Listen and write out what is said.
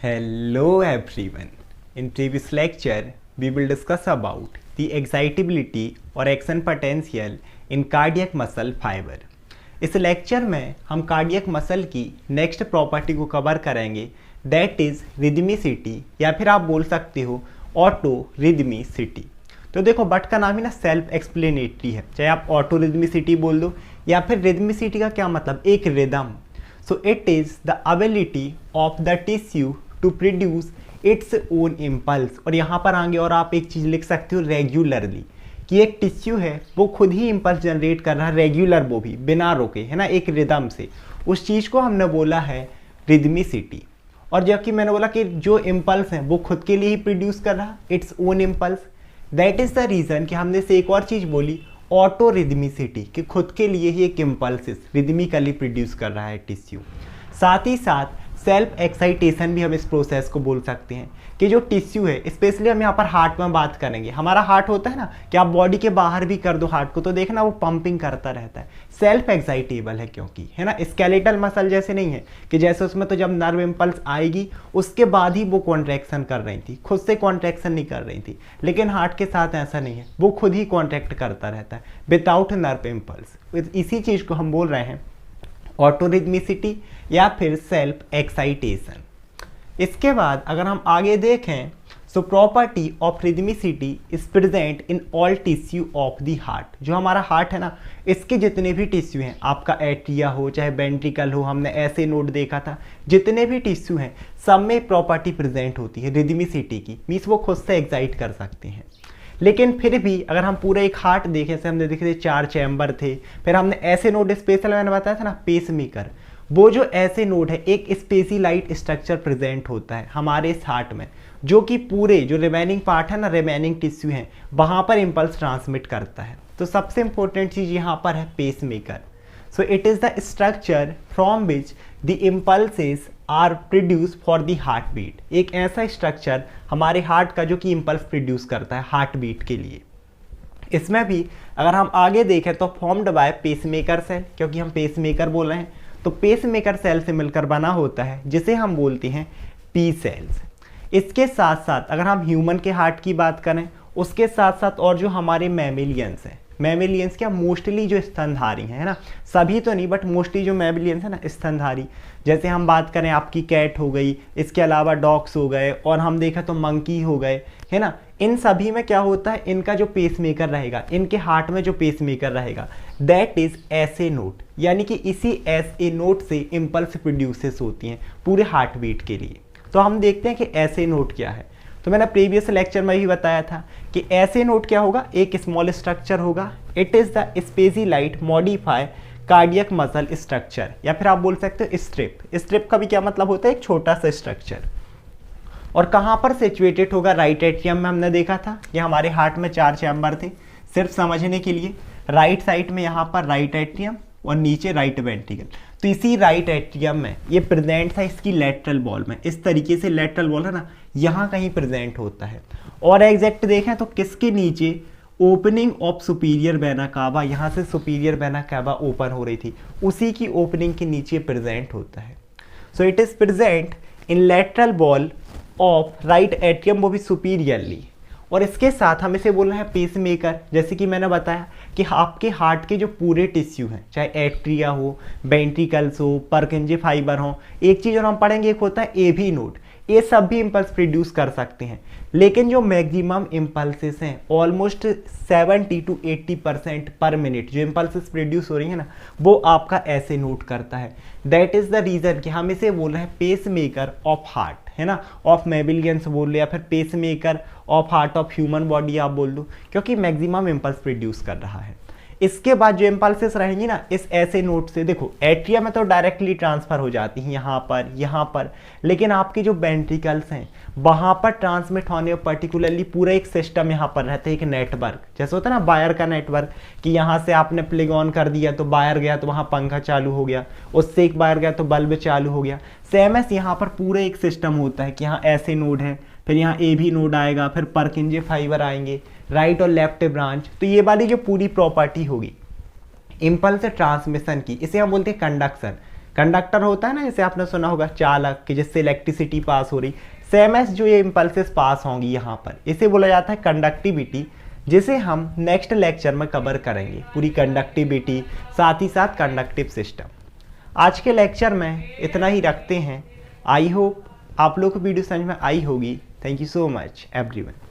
Hello everyone. In previous lecture, we will discuss about the excitability or action potential in cardiac muscle fiber. इस lecture में हम cardiac muscle की next property को cover करेंगे, that is rhythmicity या फिर आप बोल सकते हो ऑटो रिदमिसिटी। तो देखो बट का नाम ही ना सेल्फ एक्सप्लेनेटरी है, चाहे आप ऑटो रिदमिसिटी बोल दो या फिर रिदमिसिटी का क्या मतलब, एक rhythm. So it is the ability of the tissue to produce its own impulse. और यहाँ पर आगे और आप एक चीज़ लिख सकते हो रेगुलरली, कि एक टिश्यू है वो खुद ही इम्पल्स जनरेट कर रहा है, रेगुलर, वो भी बिना रोके, है ना, एक रिदम से। उस चीज़ को हमने बोला है रिदमिसिटी। और जबकि मैंने बोला कि जो इम्पल्स हैं वो खुद के लिए ही प्रोड्यूस कर रहा, it's own impulse. That is the reason कि हमने से एक और चीज़ बोली ऑटो रिदमिसिटी, कि खुद के लिए ही एक इम्पल्सिस रिदमिकली प्रोड्यूस कर रहा है टिश्यू। साथ ही साथ सेल्फ एक्साइटेशन भी हम इस प्रोसेस को बोल सकते हैं, कि जो टिश्यू है, स्पेशली हम यहाँ पर हार्ट में बात करेंगे। हमारा हार्ट होता है ना, कि आप बॉडी के बाहर भी कर दो हार्ट को तो देखना वो पंपिंग करता रहता है, सेल्फ एक्साइटेबल है क्योंकि, है ना, स्केलेटल मसल जैसे नहीं है कि जैसे उसमें तो जब नर्व इम्पल्स आएगी उसके बाद ही वो कॉन्ट्रैक्शन कर रही थी, खुद से कॉन्ट्रैक्शन नहीं कर रही थी। लेकिन हार्ट के साथ ऐसा नहीं है, वो खुद ही कॉन्ट्रैक्ट करता रहता है विदाउट नर्व इम्पल्स। इसी चीज़ को हम बोल रहे हैं ऑटोरिदमिसिटी या फिर सेल्फ एक्साइटेशन। इसके बाद अगर हम आगे देखें, so property of rhythmicity is present in all tissue of the heart. जो हमारा हार्ट है ना, इसके जितने भी टिश्यू हैं, आपका एट्रिया हो चाहे वेंट्रिकल हो, हमने ऐसे नोट देखा था, जितने भी टिश्यू हैं सब में प्रॉपर्टी प्रेजेंट होती है रिदमिसिटी की, मीन्स वो खुद से एक्साइट कर सकते हैं। लेकिन फिर भी अगर हम पूरा एक हार्ट देखें, जैसे हमने देखे थे 4 चैम्बर थे, फिर हमने ऐसे नोड स्पेशल मैंने बताया था ना पेसमेकर, वो जो ऐसे नोड है एक स्पेसिलाइट स्ट्रक्चर प्रेजेंट होता है हमारे इस हार्ट में, जो कि पूरे जो रिमेनिंग पार्ट है ना, रिमेनिंग टिश्यू है, वहाँ पर इम्पल्स ट्रांसमिट करता है। तो सबसे इंपॉर्टेंट चीज़ यहाँ पर है pacemaker. So it is the structure from which the impulses are produce for the heart beat. एक ऐसा स्ट्रक्चर हमारे हार्ट का जो कि इम्पल्स प्रोड्यूस करता है हार्ट बीट के लिए। इसमें भी अगर हम आगे देखें तो फॉर्म्ड बाय पेसमेकर सेल, क्योंकि हम पेसमेकर बोल रहे हैं तो पेसमेकर सेल से मिलकर बना होता है, जिसे हम बोलते हैं पी सेल्स। इसके साथ साथ अगर हम ह्यूमन के हार्ट की बात करें, उसके साथ साथ और जो हमारे मैमिलियंस हैं, मैमिलियंस क्या मोस्टली जो स्तनधारी हैं, है ना, सभी तो नहीं बट मोस्टली जो मैमिलियंस है ना स्तनधारी, जैसे हम बात करें आपकी कैट हो गई, इसके अलावा डॉग्स हो गए, और हम देखा तो मंकी हो गए, है ना, इन सभी में क्या होता है, इनका जो पेसमेकर रहेगा, इनके हार्ट में जो पेसमेकर रहेगा, दैट इज एसए नोट, यानी कि इसी एसए नोट से इम्पल्स प्रोड्यूसेस होती हैं पूरे हार्ट बीट के लिए। तो हम देखते हैं कि एसए नोट क्या है। तो मैंने प्रीवियस लेक्चर में भी बताया था कि ऐसे नोट क्या होगा, एक स्मॉल स्ट्रक्चर होगा, it is the specialised modify cardiac muscle structure, या फिर आप बोल सकते हो स्ट्रिप। स्ट्रिप का भी क्या मतलब होता है, एक छोटा सा स्ट्रक्चर। और कहाँ पर सिचुएटेड होगा, राइट एट्रियम में हमने देखा था कि हमारे हार्ट में 4 चैम्बर थे, सिर्फ समझने के लिए। राइट साइड में यहाँ पर राइट एट्रियम और नीचे राइट वेंट्रिकल। तो इसी राइट एट्रियम में ये प्रेजेंट था इसकी लेटरल वॉल में, इस तरीके से लेटरल वॉल है ना, यहाँ कहीं प्रेजेंट होता है। और एग्जैक्ट देखें तो किसके नीचे, opening of superior vena cava, यहाँ से सुपीरियर वेना कावा ओपन हो रही थी, उसी की ओपनिंग के नीचे प्रेजेंट होता है। सो it is present in lateral wall of right atrium, वो भी सुपीरियरली। और इसके साथ हम इसे बोल रहे हैं पेसमेकर। जैसे कि मैंने बताया कि आपके हार्ट के जो पूरे टिश्यू हैं, चाहे एट्रिया हो, वेंट्रिकल्स हो, परकिंजे फाइबर हो, एक चीज़ और हम पढ़ेंगे, एक होता है एवी नोड, ये सब भी इम्पल्स प्रोड्यूस कर सकते हैं। लेकिन जो मैक्सिमम इम्पल्सेस हैं, ऑलमोस्ट 70 to 80% पर मिनट जो इम्पल्सेस प्रोड्यूस हो रही है ना, वो आपका ऐसे नोट करता है। दैट इज़ द रीज़न कि हम इसे बोल रहे हैं पेसमेकर ऑफ हार्ट, है ना, ऑफ मैमिलियंस बोल लो या फिर pacemaker of heart of human body आप बोल दो, क्योंकि मैक्सिमम इम्पल्स प्रोड्यूस कर रहा है। इसके बाद जो इम्पल्सेस रहेंगी ना इस ऐसे नोट से, देखो एट्रिया में तो डायरेक्टली ट्रांसफर हो जाती हैं यहाँ पर, लेकिन आपके जो वेंट्रिकल्स हैं वहाँ पर ट्रांसमिट होने पर्टिकुलरली पूरा एक सिस्टम यहाँ पर रहता है, एक नेटवर्क, जैसे होता है ना वायर का नेटवर्क, कि यहाँ से आपने प्लग ऑन कर दिया तो वायर गया तो वहाँ पंखा चालू हो गया, उससे एक वायर गया तो बल्ब चालू हो गया। सेम एस यहाँ पर पूरा एक सिस्टम होता है कि यहाँ ऐसे नोड है, फिर यहाँ ए भी नोड आएगा, फिर परकिंजे फाइबर आएंगे, राइट और लेफ्ट ब्रांच। तो ये वाली जो पूरी प्रॉपर्टी होगी इम्पल्स ट्रांसमिशन की, इसे हम बोलते हैं कंडक्शन। कंडक्टर होता है ना, जैसे आपने सुना होगा चालक, कि जिससे इलेक्ट्रिसिटी पास हो रही, सेम एस जो ये इम्पल्सेस पास होंगी यहाँ पर, इसे बोला जाता है कंडक्टिविटी, जिसे हम नेक्स्ट लेक्चर में कवर करेंगे, पूरी कंडक्टिविटी, साथ ही साथ कंडक्टिव सिस्टम। आज के लेक्चर में इतना ही रखते हैं। आई होप आप लोग को वीडियो समझ में आई होगी। Thank you so much everyone.